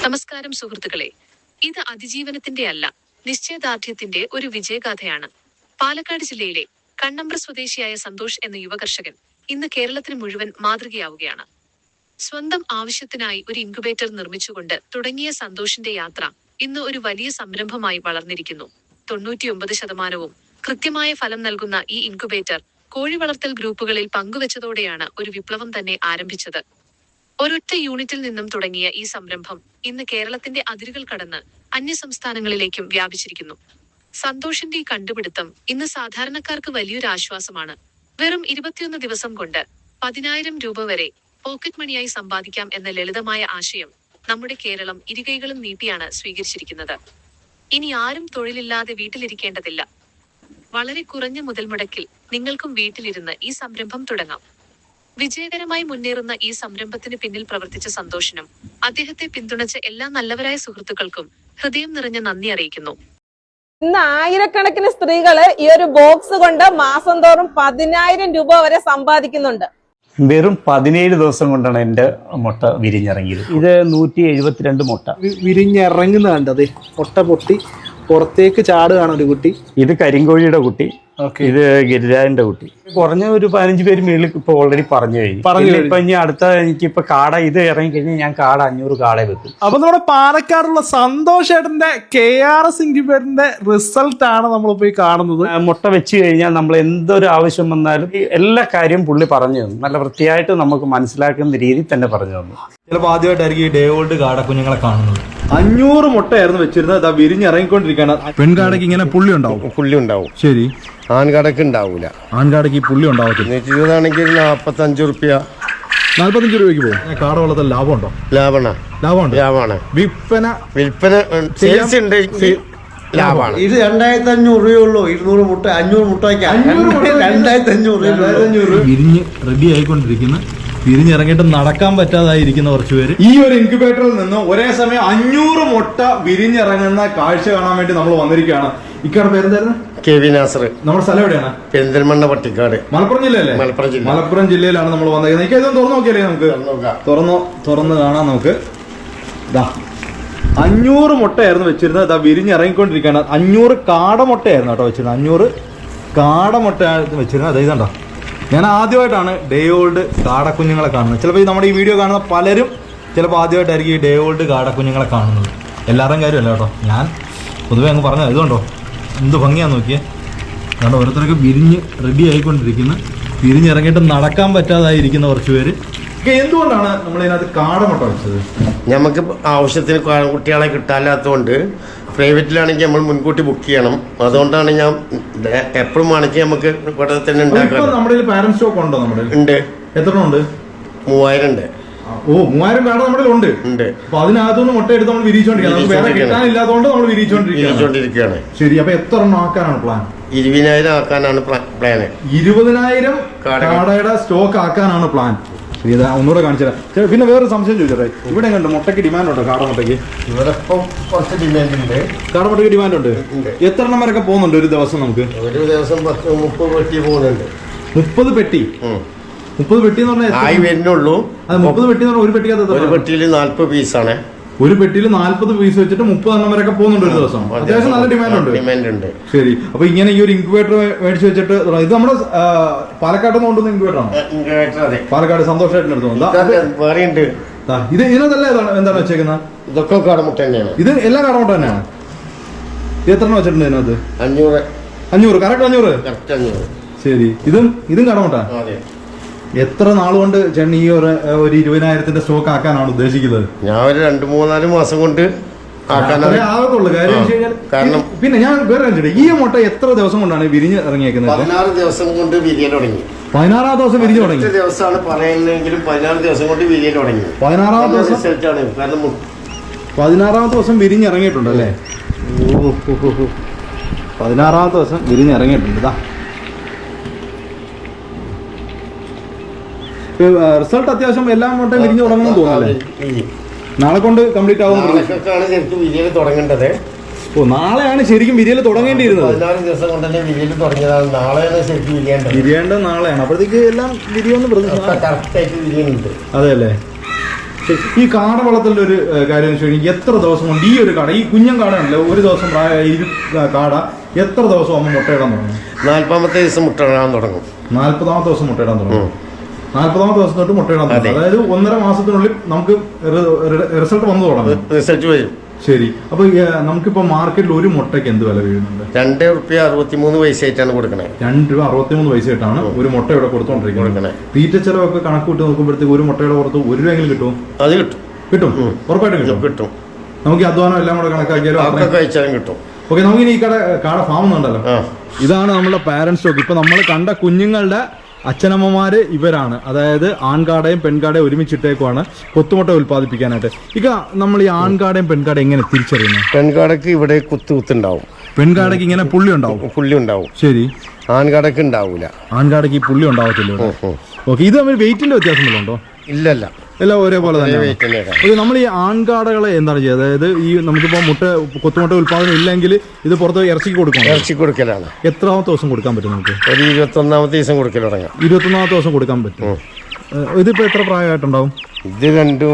നമസ്കാരം സുഹൃത്തുക്കളെ, ഇത് അതിജീവനത്തിന്റെ അല്ല, നിശ്ചയദാർഢ്യത്തിന്റെ ഒരു വിജയഗാഥയാണ്. പാലക്കാട് ജില്ലയിലെ കണ്ണമ്പ്ര സ്വദേശിയായ സന്തോഷ് എന്ന യുവകർഷകൻ ഇന്ന് കേരളത്തിന് മുഴുവൻ മാതൃകയാവുകയാണ്. സ്വന്തം ആവശ്യത്തിനായി ഒരു ഇൻക്യുബേറ്റർ നിർമ്മിച്ചുകൊണ്ട് തുടങ്ങിയ സന്തോഷിന്റെ യാത്ര ഇന്ന് ഒരു വലിയ സംരംഭമായി വളർന്നിരിക്കുന്നു. 99% കൃത്യമായ ഫലം നൽകുന്ന ഈ ഇൻക്യുബേറ്റർ കോഴി വളർത്തൽ ഗ്രൂപ്പുകളിൽ പങ്കുവച്ചതോടെയാണ് ഒരു വിപ്ലവം തന്നെ ആരംഭിച്ചത്. ഒരൊറ്റ യൂണിറ്റിൽ നിന്നും തുടങ്ങിയ ഈ സംരംഭം ഇന്ന് കേരളത്തിന്റെ അതിരുകൾ കടന്ന് അന്യസംസ്ഥാനങ്ങളിലേക്കും വ്യാപിച്ചിരിക്കുന്നു. സന്തോഷിന്റെ ഈ കണ്ടുപിടുത്തം ഇന്ന് സാധാരണക്കാർക്ക് വലിയൊരു ആശ്വാസമാണ്. വെറും 21 ദിവസം കൊണ്ട് 10,000 രൂപ വരെ പോക്കറ്റ് മണിയായി സമ്പാദിക്കാം എന്ന ലളിതമായ ആശയം നമ്മുടെ കേരളം ഇരുകൈകളും നീട്ടിയാണ് സ്വീകരിച്ചിരിക്കുന്നത്. ഇനി ആരും തൊഴിലില്ലാതെ വീട്ടിലിരിക്കേണ്ടതില്ല. വളരെ കുറഞ്ഞ മുതൽമുടക്കിൽ നിങ്ങൾക്കും വീട്ടിലിരുന്ന് ഈ സംരംഭം തുടങ്ങാം. വിജയകരമായി മുന്നേറുന്ന ഈ സംരംഭത്തിന് പിന്നിൽ പ്രവർത്തിച്ച സന്തോഷിനും അദ്ദേഹത്തെ പിന്തുണച്ച എല്ലാ നല്ലവരായ സുഹൃത്തുക്കൾക്കും ഹൃദയം നിറഞ്ഞ നന്ദി അറിയിക്കുന്നു. ഇന്ന് ആയിരക്കണക്കിന് സ്ത്രീകള് ഈ ഒരു ബോക്സ് കൊണ്ട് മാസം തോറും 10,000 രൂപ വരെ സമ്പാദിക്കുന്നുണ്ട്. വെറും 17 ദിവസം കൊണ്ടാണ് എന്റെ മുട്ട വിരിഞ്ഞിറങ്ങിയത്. ഇത് 172 മുട്ട വിരിഞ്ഞിറങ്ങുന്ന കണ്ടത്. മുട്ട പൊട്ടി പുറത്തേക്ക് ചാടുകയാണ് ഒരു കുട്ടി. ഇത് കരിങ്കോഴിയുടെ കുട്ടി, ഇത് ഗിരിരാജന്റെ കുട്ടി. കുറഞ്ഞ ഒരു 15 പേര് മേളിൽ ഇപ്പൊ ഓൾറെഡി പറഞ്ഞു കഴിഞ്ഞു. ഇപ്പൊ ഇനി അടുത്ത എനിക്കിപ്പോ കാട ഇത് ഇറങ്ങി കഴിഞ്ഞാൽ ഞാൻ കാട 500 കാട വെക്കും. അപ്പൊ നമ്മുടെ പാലക്കാടുള്ള സന്തോഷ് ഏട്ടന്റെ KRS ഇൻക്യുബേറ്ററിന്റെ റിസൾട്ട് ആണ് നമ്മളിപ്പോ ഈ കാണുന്നത്. മുട്ട വെച്ച് കഴിഞ്ഞാൽ നമ്മൾ എന്തൊരു ആവശ്യം വന്നാലും എല്ലാ കാര്യം പുള്ളി പറഞ്ഞു തന്നു. നല്ല വൃത്തിയായിട്ട് നമുക്ക് മനസ്സിലാക്കുന്ന രീതിയിൽ തന്നെ പറഞ്ഞു തന്നു. ചിലപ്പോൾ ആദ്യമായിട്ടായിരിക്കും ഈ ഡേ ഓൾഡ് കാടക്കുഞ്ഞുങ്ങളെ കാണുന്നത്. 500 മുട്ടയായിരുന്നു വെച്ചിരുന്നത്. അതാ വിരിഞ്ഞിറങ്ങിക്കൊണ്ടിരിക്കുകയാണ്. പെൺകാടയ്ക്ക് ഇങ്ങനെ പുള്ളി ഉണ്ടാവും. പുള്ളി ഉണ്ടാവും. ശരി. ആൺകാടക്ക് ഉണ്ടാവൂല. ആൺകാടയ്ക്ക് ഈ പുള്ളി ഉണ്ടാവത്തില്ല. 120 45 റുപ്യ 45 രൂപയ്ക്ക് പോകും. കാട വളർത്തൽ ലാഭമുണ്ടോ? ലാഭമാണ്. വിൽപ്പന സെയിൽസ് ഉണ്ട്, ലാഭമാണ്. ഇത് 2,500 രൂപയുള്ളൂ. 200 മുട്ട 500 മുട്ട 2,500 വിരിഞ്ഞ് റെഡി ആയിക്കൊണ്ടിരിക്കുന്ന, വിരിഞ്ഞിറങ്ങിയിട്ട് നടക്കാൻ പറ്റാതായിരിക്കുന്ന കുറച്ച് പേര് ഈ ഒരു ഇൻക്യുബേറ്ററിൽ നിന്ന് ഒരേ സമയം 500 മുട്ട വിരിഞ്ഞിറങ്ങുന്ന കാഴ്ച കാണാൻ വേണ്ടി നമ്മൾ വന്നിരിക്കുകയാണ്. ഇക്കാരുടെ പേരെന്തായിരുന്നു? KV നാസർ. നമ്മുടെ സ്ഥലം എവിടെയാണ്? പെരിന്തൽമണ്ണ പട്ടിക്കാട്, മലപ്പുറം ജില്ലയല്ലേ? മലപ്പുറം ജില്ലയിലാണ് നമ്മൾ വന്നത്. എനിക്കതൊന്ന് തുറന്നു നോക്കിയല്ലേ? നമുക്ക് തുറന്ന് കാണാം. നമുക്ക് 500 മുട്ടയായിരുന്നു വെച്ചിരുന്നത്. ഇതാ വിരിഞ്ഞിറങ്ങിക്കൊണ്ടിരിക്കുകയാണ്. 500 കാടമുട്ടയായിരുന്നു കേട്ടോ വെച്ചിരുന്നത്. 500 കാടമുട്ടയായിരുന്നു വെച്ചിരുന്നത്. അത് ഇതുണ്ടോ, ഞാൻ ആദ്യമായിട്ടാണ് ഡേ ഓൾഡ് കാടക്കുഞ്ഞുങ്ങളെ കാണുന്നത്. ചിലപ്പോൾ നമ്മുടെ ഈ വീഡിയോ കാണുന്ന പലരും ചിലപ്പോൾ ആദ്യമായിട്ടായിരിക്കും ഈ ഡേ ഓൾഡ് കാടക്കുഞ്ഞുങ്ങളെ കാണുന്നത്. എല്ലാവരുടെയും കാര്യമല്ല കേട്ടോ, ഞാൻ പൊതുവെ അങ്ങ് പറഞ്ഞത്. ഇതുകൊണ്ടോ എന്ത് ഭംഗിയാന്ന് നോക്കിയേ. കാരണം ഓരോരുത്തർക്ക് വിരിഞ്ഞ് റെഡി ആയിക്കൊണ്ടിരിക്കുന്ന, വിരിഞ്ഞിറങ്ങിയിട്ട് നടക്കാൻ പറ്റാതായിരിക്കുന്ന കുറച്ച് പേര്. എന്തുകൊണ്ടാണ് നമ്മൾ ഇതിനകത്ത് കാടമുട്ട വെച്ചത്? നമുക്ക് ആവശ്യത്തിന് കുട്ടികളെ കിട്ടാല്ലാത്തതുകൊണ്ട് പ്രൈവറ്റിലാണെങ്കിൽ നമ്മൾ മുൻകൂട്ടി ബുക്ക് ചെയ്യണം. അതുകൊണ്ടാണ് ഞാൻ എപ്പോഴും ആണെങ്കിൽ നമുക്ക് ഇവിടെ തന്നെ ഉണ്ടാക്കാം. നമ്മുടെ പാരന്റ് സ്റ്റോക്ക് ഉണ്ടോ? നമ്മുടെ ഉണ്ട്. എത്ര ഉണ്ട്? 3000 ഉണ്ട്. 3000 കാട നമ്മുടെ ഉണ്ട്. അപ്പൊ അതിനകത്തുനിന്ന് മുട്ട എടുത്ത് നമ്മൾ വിരിയിച്ചോണ്ടിരിക്കുകയാണ്. നമ്മൾ വിരിയിച്ചോണ്ടിരിക്കുകയാണ്. ശരി. അപ്പൊ എത്ര എണ്ണം ആക്കാനാണ് പ്ലാൻ? 20,000 ആക്കാനാണ് പ്ലാന്. 20,000 കാടയുടെ സ്റ്റോക്ക് ആക്കാനാണ് പ്ലാൻ. ശരി, ഇതാ ഒന്നുകൂടെ കാണിച്ചാൽ. പിന്നെ വേറൊരു സംശയം ചോദിച്ചേ, ഇവിടെ കണ്ടു മുട്ടയ്ക്ക് ഡിമാൻഡ് ഉണ്ടോ? കാടമുട്ടയ്ക്ക് ഇവിടെ കുറച്ച് ഡിമാൻഡ് ഉണ്ട്. കാടമുട്ടയ്ക്ക് ഡിമാൻഡ് ഉണ്ട്. എത്ര എണ്ണം വരെയൊക്കെ പോകുന്നുണ്ട് ഒരു ദിവസം? നമുക്ക് ഒരു ദിവസം 30 പെട്ടി പോകുന്നുണ്ട്. 30 പെട്ടി? 30 പെട്ടി എന്ന് പറഞ്ഞാൽ ആയി വരുന്നുള്ളൂ. 30 പെട്ടി എന്ന് പറഞ്ഞാൽ ഒരു പെട്ടിക്കകത്ത് ഒരു പെട്ടിയിൽ 40 പീസാണ്. ഒരു പെട്ടിയിൽ 40 പീസ് വെച്ചിട്ട് 30 എണ്ണം വരെയൊക്കെ പോകുന്നുണ്ട് ഒരു ദിവസം. അത്യാവശ്യം നല്ല ഡിമാൻഡ് ഉണ്ട്. ശരി. അപ്പൊ ഇങ്ങനെ ഈ ഒരു ഇൻക്യുബേറ്റർ മേടിച്ച് വെച്ചിട്ട്, ഇത് നമ്മുടെ പാലക്കാട് നിന്ന് കൊണ്ടുവന്ന ഇൻക്യുബേറ്റർ ആണ്. പാലക്കാട് സന്തോഷമായിട്ട് വേറെയുണ്ട്. ഇത് ഇതിനകത്തല്ല എന്താണ് വെച്ചേക്കുന്നത്? ഇതൊക്കെ കാടമുട്ട തന്നെയാണ്. ഇത് എല്ലാ കാടമുട്ട തന്നെയാണ്. എത്ര എണ്ണം വെച്ചിട്ടുണ്ട് ഇതിനകത്ത്? 500. കറക്റ്റ് 500. ശരി. ഇതും കാടമുട്ട. എത്ര നാളുകൊണ്ട് ചേട്ടൻ ഈ ഒരു 20,000 സ്റ്റോക്ക് ആക്കാനാണ് ഉദ്ദേശിക്കുന്നത്? ഞാൻ ഒരു 2-3-4 മാസം കൊണ്ട് ആകത്തുള്ളൂ. കാരണം പിന്നെ ഞാൻ വേറെ ഈ മുട്ട എത്ര ദിവസം കൊണ്ടാണ് വിരിഞ്ഞ് ഇറങ്ങിയേക്കുന്നത്? 16 ദിവസം കൊണ്ട് വിരിയൽ തുടങ്ങി. 16 ദിവസം വിരിഞ്ഞു തുടങ്ങി. ദിവസമാണ് പറയുന്നതെങ്കിലും 16 ദിവസം കൊണ്ട് വിരിയൽ തുടങ്ങി. 16 ദിവസം. കാരണം 16 ദിവസം വിരിഞ്ഞിറങ്ങിയിട്ടുണ്ട് അല്ലേ? 16 ദിവസം വിരിഞ്ഞിറങ്ങിയിട്ടുണ്ട്. റിസൾട്ട് അത്യാവശ്യം എല്ലാം മുട്ടയും വിരിഞ്ഞു തുടങ്ങുമെന്ന് തോന്നുന്നല്ലേ? നാളെ കൊണ്ട് കംപ്ലീറ്റ് ആവുമെന്ന് തുടങ്ങേണ്ടത്. നാളെയാണ് ശരിക്കും വിരിയൽ തുടങ്ങേണ്ടിയിരുന്നത്. 16 ദിവസം കൊണ്ട് തന്നെ വിരിയൽ തുടങ്ങിയതാണ്. നാളെയാണ് ശരിക്കും വിരിയേണ്ടത്. നാളെയാണ്. അപ്പോഴത്തേക്ക് എല്ലാം വിരിയൊന്ന് കറക്റ്റായിട്ട് വിരിയുന്നുണ്ട്. അതെ അല്ലേ? ഈ കാട വളർത്തലിന്റെ ഒരു കാര്യം എന്ന് വെച്ചാൽ എത്ര ദിവസം കൊണ്ട് ഈ ഒരു കാട, ഈ കുഞ്ഞൻ കാടയാണല്ലോ, ഒരു ദിവസം പ്രായമായ ഈ കാട എത്ര ദിവസം ആകുമ്പോൾ മുട്ടയിടാൻ തുടങ്ങും? 40-ാമത്തെ ദിവസം മുട്ടയിടാൻ തുടങ്ങും. 40-ാമത്തെ ദിവസം മുട്ടയിടാൻ തുടങ്ങും. 40-ാമത്തെ ദിവസം തൊട്ട് മുട്ടയിടാൻ തുടങ്ങും. അതായത് 1.5 മാസത്തിനുള്ളിൽ നമുക്ക് റിസൾട്ട് വന്നു തുടങ്ങും. റിസൾട്ട് വരും. ശരി. അപ്പൊ നമുക്കിപ്പോ മാർക്കറ്റിൽ ഒരു മുട്ടയ്ക്ക് എന്ത് വില വീഴുന്നുണ്ട്? ₹2.63 കൊടുക്കണേ. ₹2.63 ഒരു മുട്ട ഇവിടെ കൊടുത്തോണ്ടിരിക്കുന്നത്. തീറ്റ ചെലവൊക്കെ കണക്കൂട്ടി നോക്കുമ്പോഴത്തേക്ക് ഒരു മുട്ടയുടെ പുറത്ത് ₹1 കിട്ടും. അത് കിട്ടും. കിട്ടും, ഉറപ്പായിട്ടും കിട്ടും. നമുക്ക് ഈ അധ്വാനം എല്ലാം കൂടെ കണക്കാക്കിയാലും കിട്ടും. ഓക്കെ, നമുക്കിനി ഈ കാട ഫാം ഉണ്ടല്ലോ, ഇതാണ് നമ്മുടെ പാരന്റ് സ്റ്റോക്ക്. ഇപ്പൊ നമ്മൾ കണ്ട കുഞ്ഞുങ്ങളുടെ അച്ഛനമ്മമാര് ഇവരാണ്. അതായത് ആൺകാടയും പെൺകാടയും ഒരുമിച്ചിട്ടേക്കുവാണ് കൊത്തുമുട്ട ഉൽപ്പാദിപ്പിക്കാനായിട്ട്. ഇక നമ്മൾ ഈ ആൺകാടയും പെൺകാടയും എങ്ങനെ തിരിച്ചറിയുന്നു? പെൺകാടക്ക് ഇവിടെ കുത്തുണ്ടാവും. പെൺകാടയ്ക്ക് ഇങ്ങനെ പുള്ളി ഉണ്ടാവും. ശരി. ആൺകാടക്ക് ഉണ്ടാവൂല. ആൺകാടയ്ക്ക് ഈ പുള്ളി ഉണ്ടാവത്തില്ല. ഓക്കെ, ഇത് തമ്മിൽ വെയിറ്റിന്റെ വ്യത്യാസങ്ങളുണ്ടോ? ഇല്ലല്ല, എല്ലാം ഒരേപോലെ തന്നെ. നമ്മൾ ഈ ആൺകാടകളെ എന്താണ് ചെയ്യുക? അതായത് ഈ നമുക്കിപ്പോ കൊത്തുമുട്ട ഉൽപാദനം ഇല്ലെങ്കിൽ ഇത് പുറത്ത് ഇറച്ചി കൊടുക്കലാണ്. എത്രാമത്തെ ദിവസം കൊടുക്കാൻ പറ്റും നമുക്ക്? ഒരു 21-ാമത്തെ ദിവസം കൊടുക്കൽ തുടങ്ങാം. 21-ാമത്തെ ദിവസം കൊടുക്കാൻ പറ്റും. ഇതിപ്പോ എത്ര പ്രായമായിട്ടുണ്ടാവും? ഇത് 2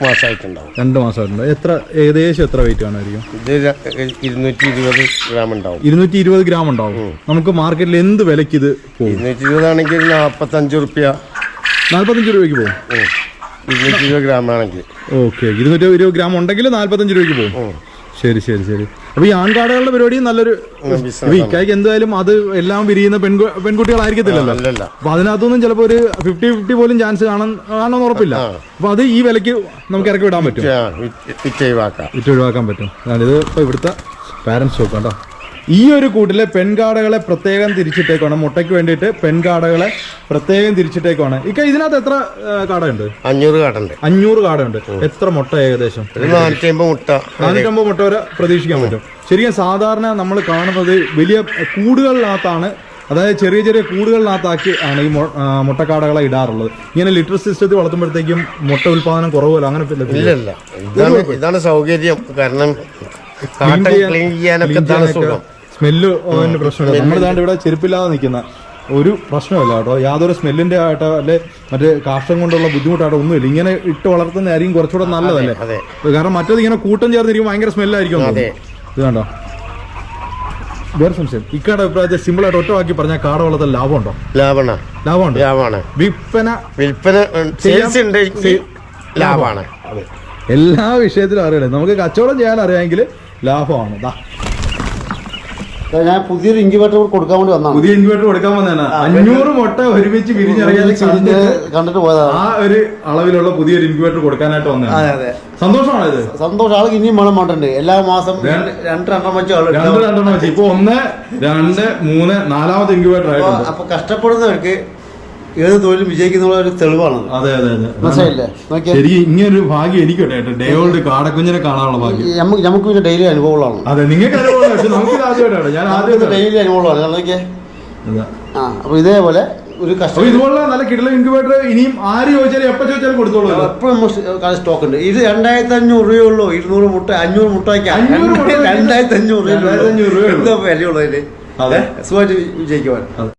മാസമായിട്ടുണ്ടാവും. 2 മാസമായിട്ടുണ്ടാവും. ഏകദേശം എത്ര വെയിറ്റ് കാണുമായിരിക്കും? ഇത് 220 ഗ്രാം ഉണ്ടാവും. 220 ഗ്രാം ഉണ്ടാവും. നമുക്ക് മാർക്കറ്റിൽ എന്ത് വിലക്ക് ഇത് പോകും? 220 ആണെങ്കിൽ ₹45. 45 രൂപയ്ക്ക് പോകും. 220 ഗ്രാം ആണെങ്കിൽ. ഓക്കെ, 220 ഗ്രാം ഉണ്ടെങ്കിൽ 45 രൂപയ്ക്ക് പോകും. ശരി. അപ്പൊ ഈ ആൺകാടകളുടെ പരിപാടി നല്ലൊരു ഇക്കായ്ക്ക് എന്തായാലും അത് എല്ലാം വിരിയുന്ന പെൺകുട്ടികളായിരിക്കത്തില്ലല്ലോ. അപ്പൊ അതിനകത്തൊന്നും ചിലപ്പോ ഒരു 50-50 പോലും ചാൻസ് കാണാൻ ഉറപ്പില്ല. അപ്പൊ അത് ഈ വിലക്ക് നമുക്ക് ഇറക്കി വിടാൻ പറ്റും, വിറ്റ് ഒഴിവാക്കാൻ പറ്റും. ഇത് ഇപ്പൊ ഇവിടുത്തെ പാരന്റ് സ്റ്റോക്ക് കേട്ടോ. ഈ ഒരു കൂട്ടിലെ പെൺകാടകളെ പ്രത്യേകം തിരിച്ചിട്ടേക്കാണ്. മുട്ടയ്ക്ക് വേണ്ടിയിട്ട് പെൺകാടകളെ പ്രത്യേകം തിരിച്ചിട്ടേക്കാണ്. ഇതിനകത്ത് എത്ര കാടയുണ്ട്? 500 കാടയുണ്ട്. എത്ര മുട്ട? ഏകദേശം 450 മുട്ട വരെ പ്രതീക്ഷിക്കാൻ പറ്റും. ശരിക്കും സാധാരണ നമ്മൾ കാണുന്നത് വലിയ കൂടുകളിനകത്താണ്, അതായത് ചെറിയ കൂടുകളിനകത്താക്കി ആണ് ഈ മുട്ടക്കാടകളെ ഇടാറുള്ളത്. ഇങ്ങനെ ലിറ്റർ സിസ്റ്റത്തിൽ വളർത്തുമ്പോഴത്തേക്കും മുട്ട ഉൽപാദനം കുറവല്ലോ, അങ്ങനെ ഇതാണ് സൗകര്യം. കാരണം സ്മെല്ല് പ്രശ്നമില്ല. നമ്മളിതാണ്ട് ഇവിടെ ചെരുപ്പില്ലാതെ നിൽക്കുന്ന ഒരു പ്രശ്നമില്ല കേട്ടോ. യാതൊരു സ്മെല്ലിന്റെ ആയിട്ടോ അല്ലെ മറ്റേ കാഷ്ടം കൊണ്ടുള്ള ബുദ്ധിമുട്ടായിട്ടോ ഒന്നുമില്ല. ഇങ്ങനെ ഇട്ട് വളർത്തുന്നതായിരിക്കും കുറച്ചുകൂടെ നല്ലതല്ലേ? കാരണം മറ്റേത് ഇങ്ങനെ കൂട്ടം ചേർന്നിരിക്കും, ഭയങ്കര സ്മെല്ലായിരിക്കും. ഇത് കണ്ടോ, വേറെ സംശയം. ഇക്കാടെ അഭിപ്രായത്തെ സിമ്പിൾ ആയിട്ട് ഒറ്റ വാക്കി പറഞ്ഞാൽ കാട വളർത്തൽ ലാഭമുണ്ടോ? ലാഭമുണ്ട്. വിൽപ്പന ലാഭമാണ്. എല്ലാ വിഷയത്തിലും അറിയണം. നമുക്ക് കച്ചവടം ചെയ്യാൻ അറിയാമെങ്കിൽ ലാഭമാണ്. ഞാൻ പുതിയൊരു ഇൻക്യുബേറ്റർ കൊടുക്കാൻ വേണ്ടി വന്നതാണ്. പുതിയ ഇൻക്യുബേറ്റർ കൊടുക്കാൻ വന്നതാണ്. 500 മുട്ട ഒരുമിച്ച് കണ്ടിട്ട് പോയതാണ്. ആ ഒരു അളവിലുള്ള പുതിയൊരു ഇൻക്യുബേറ്റർ കൊടുക്കാനായിട്ട് വന്നതാണ്. അതെ, സന്തോഷമാണ് ഇത്. സന്തോഷം. ആൾക്ക് ഇനിയും മണം മാറ്റുണ്ട്. എല്ലാ മാസം 2 വെച്ച് ഇപ്പൊ 1, 2, 3, 4ാമത്തെ ഇൻക്യുബേറ്റർ ആയിട്ടുണ്ട്. അപ്പൊ കഷ്ടപ്പെടുന്നവർക്ക് ഏത് തൊഴിലും വിജയിക്കുന്ന ഒരു തെളിവാണ്. അതെ. മനസ്സിലായില്ലേ? ശരി, ഇങ്ങനൊരു ഭാഗ്യം എനിക്ക് ഡേ ഓൾഡ് കാടക്കുഞ്ഞിനെ കാണാനുള്ള ഭാഗ്യം നമുക്ക് പിന്നെ ഡെയിലി അനുഭവങ്ങളാണ്. അതെ, നിങ്ങൾക്ക് അനുഭവമാണ്. പക്ഷെ നമുക്ക് ആദ്യമായിട്ടാണ്. ഞാൻ ആദ്യം ഡെയിലി അനുഭവങ്ങളാണ്. അപ്പൊ ഇതേപോലെ ഒരു കഷ്ടം ഇതുപോലുള്ള നല്ല കിടല ഇൻക്യുബേറ്റർ ഇനിയും ആര് ചോദിച്ചാലും എപ്പോ ചോദിച്ചാലും കൊടുത്തോളൂ. എപ്പോഴും സ്റ്റോക്ക് ഉണ്ട്. ഇത് 2500 രൂപയുള്ളൂ. 200 മുട്ട 500 മുട്ട 2500 രൂപ വിലയുള്ളതിന് സുഖമായിട്ട് വിജയിക്കുവാൻ.